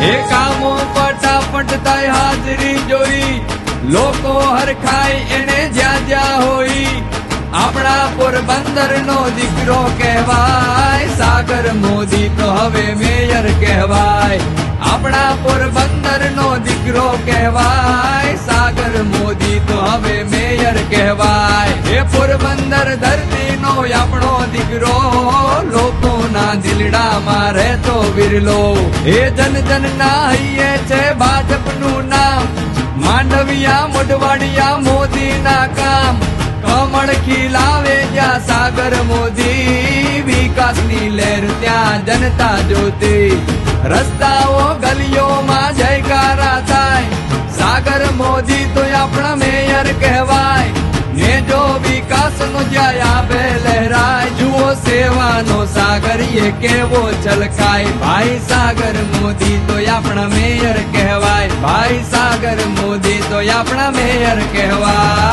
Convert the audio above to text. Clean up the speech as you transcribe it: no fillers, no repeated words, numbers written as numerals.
એ કામો ફટાફટ થાય હાજરી જોઈ, લોકો હરખાય એને જ્યાં જ્યાં હોય. આપણા પોરબંદર નો દીકરો કહેવાય, સાગર મોદી તો હવે મેયર કહેવાય. આપણા પોરબંદર નો દીકરો કહેવાય, સાગર મોદી તો હવે મેયર કહેવાય. એ પોરબંદર ધરતી નો આપણો દીકરો, લોકોના દિલડામાં રહેતો વિરલો. એ જન જન ના હૈયે છે ભાજપનું નામ, માંડવિયા મોઢવાડિયા મોદી ના કામ. કમળ ખીલાવે જ્યાં સાગર મોદી, વિકાસની લહેર ત્યાં જનતા જોતી. રસ્તાઓ ગલીઓમાં જયકારા થાય, સાગર મોદી તો આપણા મેયર કહેવાય. ને જો વિકાસનો જ્યાં આવે લહેરાય, જુઓ સેવાનો સાગર એ કેવો છલકાય. ભાઈ સાગર મોદી તો આપણા મેયર કહેવાય, ભાઈ સાગર મોદી તો આપણા મેયર કહેવાય.